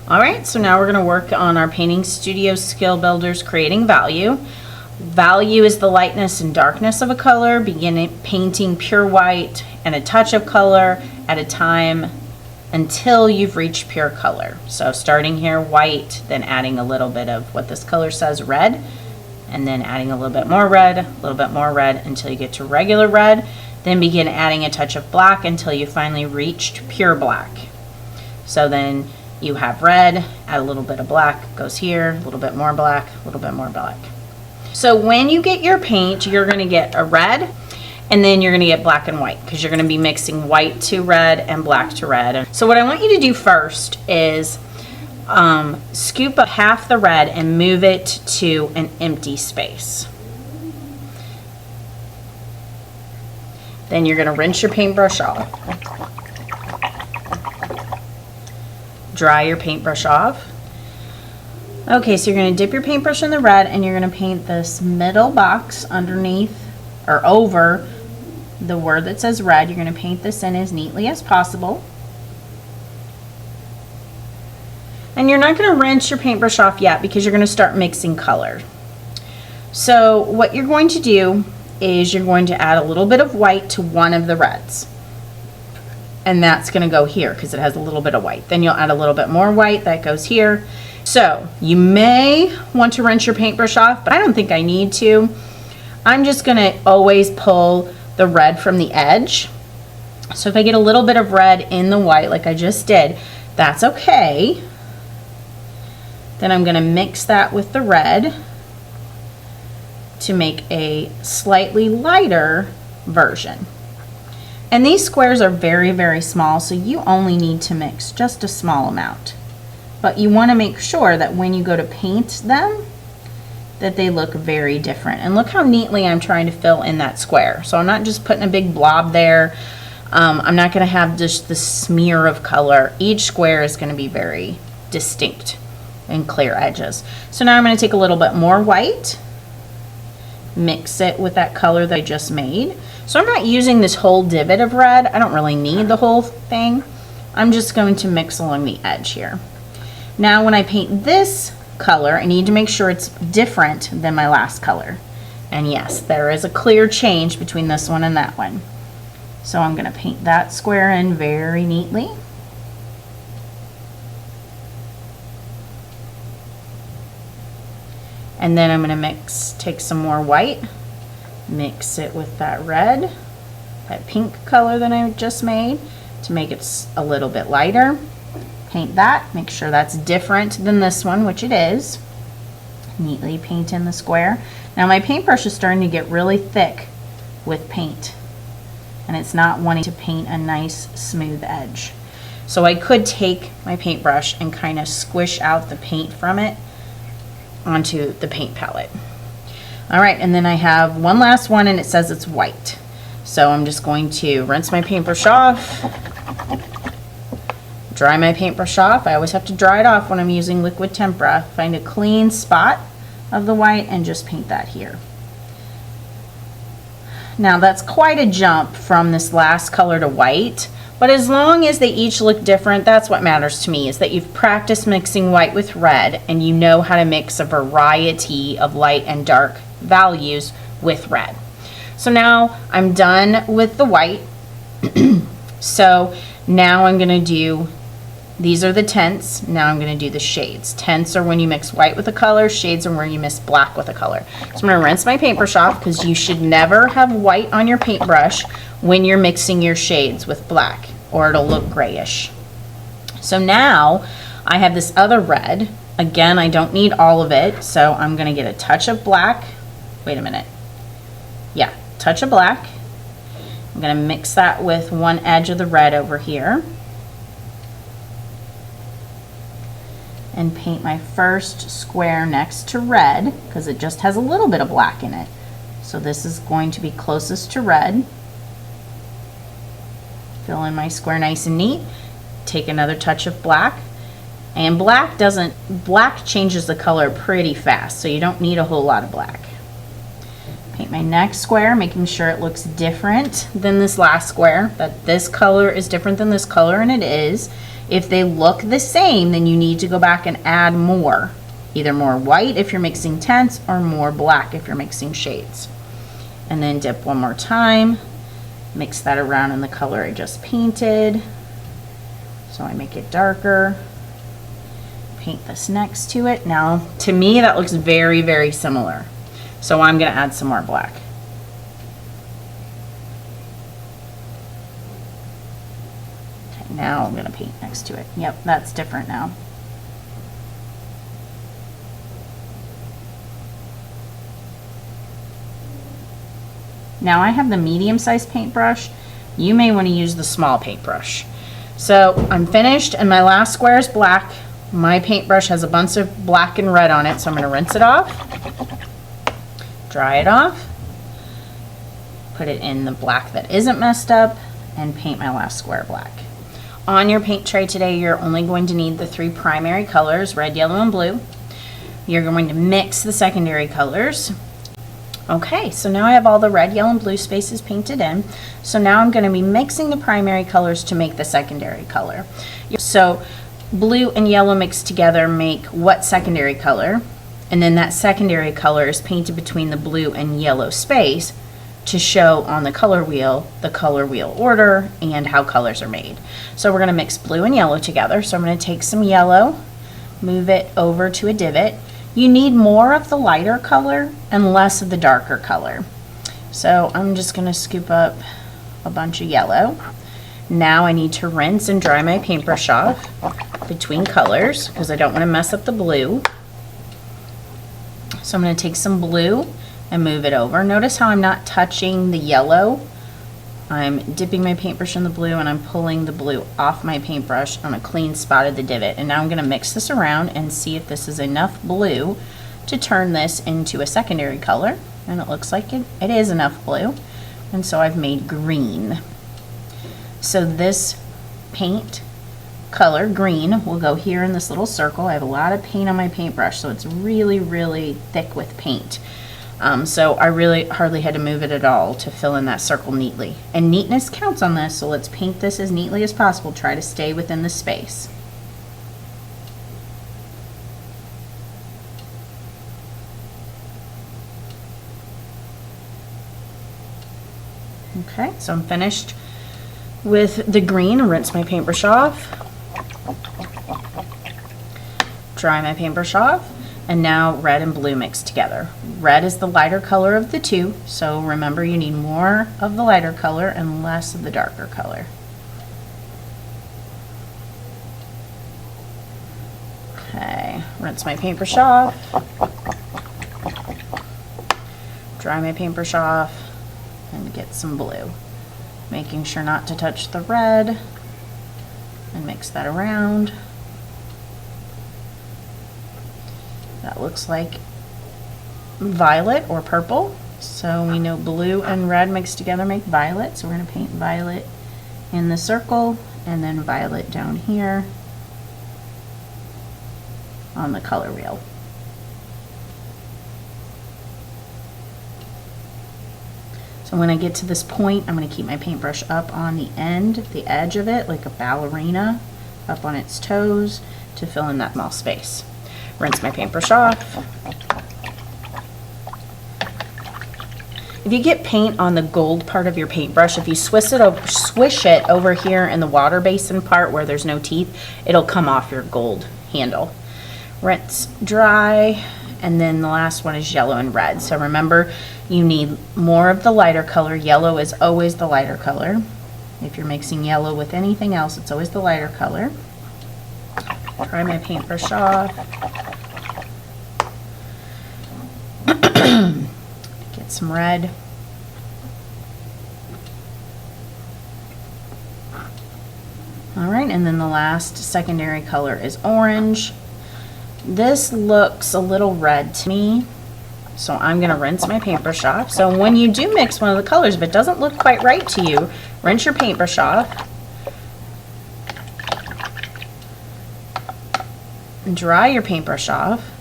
All right, so now we're going to work on our Painting Studio Skill Builders Creating Value. Value is the lightness and darkness of a color. Begin painting pure white and a touch of color at a time until you've reached pure color. So starting here white, then adding a little bit of what this color says, red, and then adding a little bit more red, a little bit more red until you get to regular red. Then begin adding a touch of black until you finally reached pure black. So then you have red, add a little bit of black, goes here, a little bit more black, a little bit more black. So when you get your paint, you're going to get a red, and then you're going to get black and white, because you're going to be mixing white to red and black to red. So what I want you to do first is scoop up half the red and move it to an empty space. Then you're going to rinse your paintbrush off. Dry your paintbrush off. Okay, so you're going to dip your paintbrush in the red and you're going to paint this middle box underneath or over the word that says red. You're going to paint this in as neatly as possible. And you're not going to rinse your paintbrush off yet because you're going to start mixing color. So what you're going to do is you're going to add a little bit of white to one of the reds. And that's going to go here because it has a little bit of white. Then you'll add a little bit more white, that goes here. So you may want to rinse your paintbrush off, but I don't think I need to. I'm just going to always pull the red from the edge. So if I get a little bit of red in the white like I just did, that's okay. Then I'm going to mix that with the red to make a slightly lighter version. And these squares are very, very small, so you only need to mix just a small amount. But you want to make sure that when you go to paint them, that they look very different. And look how neatly I'm trying to fill in that square. So I'm not just putting a big blob there. I'm not going to have just the smear of color. Each square is going to be very distinct and clear edges. So now I'm going to take a little bit more white, mix it with that color that I just made. So I'm not using this whole divot of red. I don't really need the whole thing. I'm just going to mix along the edge here. Now when I paint this color, I need to make sure it's different than my last color. And yes, there is a clear change between this one and that one. So I'm going to paint that square in very neatly. And then I'm going to take some more white, mix it with that red, that pink color that I just made to make it a little bit lighter. Paint that, make sure that's different than this one, which it is. Neatly paint in the square. Now my paintbrush is starting to get really thick with paint, and it's not wanting to paint a nice smooth edge. So I could take my paintbrush and kind of squish out the paint from it onto the paint palette. All right, and then I have one last one and it says it's white. So I'm just going to rinse my paintbrush off, dry my paintbrush off. I always have to dry it off when I'm using liquid tempera. Find a clean spot of the white and just paint that here. Now that's quite a jump from this last color to white, but as long as they each look different, that's what matters to me, is that you've practiced mixing white with red and you know how to mix a variety of light and dark values with red. So now I'm done with the white. So now I'm going to do, these are the tints, now I'm going to do the shades. Tints are when you mix white with a color, shades are when you mix black with a color. So I'm going to rinse my paintbrush off because you should never have white on your paintbrush when you're mixing your shades with black, or it'll look grayish. So now I have this other red. Again, I don't need all of it, so I'm going to get a touch of black. Wait a minute. Yeah, touch of black. I'm going to mix that with one edge of the red over here. And paint my first square next to red because it just has a little bit of black in it. So this is going to be closest to red. Fill in my square nice and neat. Take another touch of black. And black changes the color pretty fast, so you don't need a whole lot of black. Paint my next square, making sure it looks different than this last square, that this color is different than this color, and it is. If they look the same, then you need to go back and add more. Either more white if you're mixing tints or more black if you're mixing shades. And then dip one more time. Mix that around in the color I just painted. So I make it darker. Paint this next to it. Now, to me, that looks very, very similar. So I'm going to add some more black. Okay, now I'm going to paint next to it. Yep, that's different now. Now I have the medium-sized paintbrush. You may want to use the small paintbrush. So I'm finished, and my last square is black. My paintbrush has a bunch of black and red on it, so I'm going to rinse it off, dry it off, put it in the black that isn't messed up, and paint my last square black. On your paint tray today, you're only going to need the 3 primary colors, red, yellow, and blue. You're going to mix the secondary colors. Okay, so now I have all the red, yellow, and blue spaces painted in. So now I'm going to be mixing the primary colors to make the secondary color. So blue and yellow mixed together make what secondary color? And then that secondary color is painted between the blue and yellow space to show on the color wheel order and how colors are made. So we're going to mix blue and yellow together. So I'm going to take some yellow, move it over to a divot. You need more of the lighter color and less of the darker color. So I'm just going to scoop up a bunch of yellow. Now I need to rinse and dry my paintbrush off between colors because I don't want to mess up the blue. So I'm going to take some blue and move it over. Notice how I'm not touching the yellow. I'm dipping my paintbrush in the blue and I'm pulling the blue off my paintbrush on a clean spot of the divot. And now I'm going to mix this around and see if this is enough blue to turn this into a secondary color. And it looks like it is enough blue. And so I've made green. So this paint color, green, will go here in this little circle. I have a lot of paint on my paintbrush, so it's really, really thick with paint. So I really hardly had to move it at all to fill in that circle neatly. And neatness counts on this, so let's paint this as neatly as possible. Try to stay within the space. Okay, so I'm finished with the green. Rinse my paintbrush off, dry my paintbrush off, and now red and blue mixed together. Red is the lighter color of the two, so remember you need more of the lighter color and less of the darker color. Okay, rinse my paintbrush off, dry my paintbrush off, and get some blue. Making sure not to touch the red, and mix that around. That looks like violet or purple, so we know blue and red mixed together make violet, so we're going to paint violet in the circle and then violet down here on the color wheel. So when I get to this point, I'm going to keep my paintbrush up on the end, the edge of it, like a ballerina, up on its toes to fill in that small space. Rinse my paintbrush off. If you get paint on the gold part of your paintbrush, if you swish it over here in the water basin part where there's no teeth, it'll come off your gold handle. Rinse, dry, and then the last one is yellow and red. So remember, you need more of the lighter color. Yellow is always the lighter color. If you're mixing yellow with anything else, it's always the lighter color. Dry my paintbrush off. Get some red. All right, and then the last secondary color is orange. This looks a little red to me, so I'm going to rinse my paintbrush off. So when you do mix one of the colors, if it doesn't look quite right to you, rinse your paintbrush off. Dry your paintbrush off,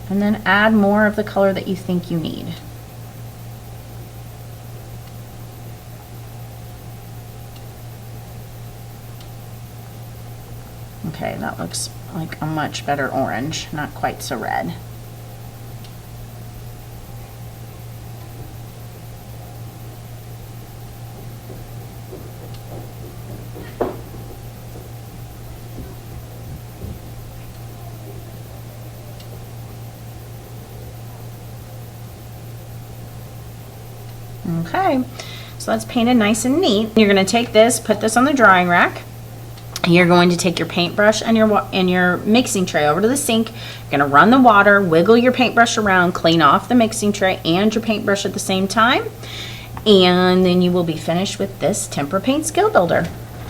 and then add more of the color that you think you need. Okay, that looks like a much better orange, not quite so red. Okay, so that's painted nice and neat. You're going to take this, put this on the drying rack. You're going to take your paintbrush and your mixing tray over to the sink. You're going to run the water, wiggle your paintbrush around, clean off the mixing tray and your paintbrush at the same time. And then you will be finished with this Tempera Paint Skill Builder.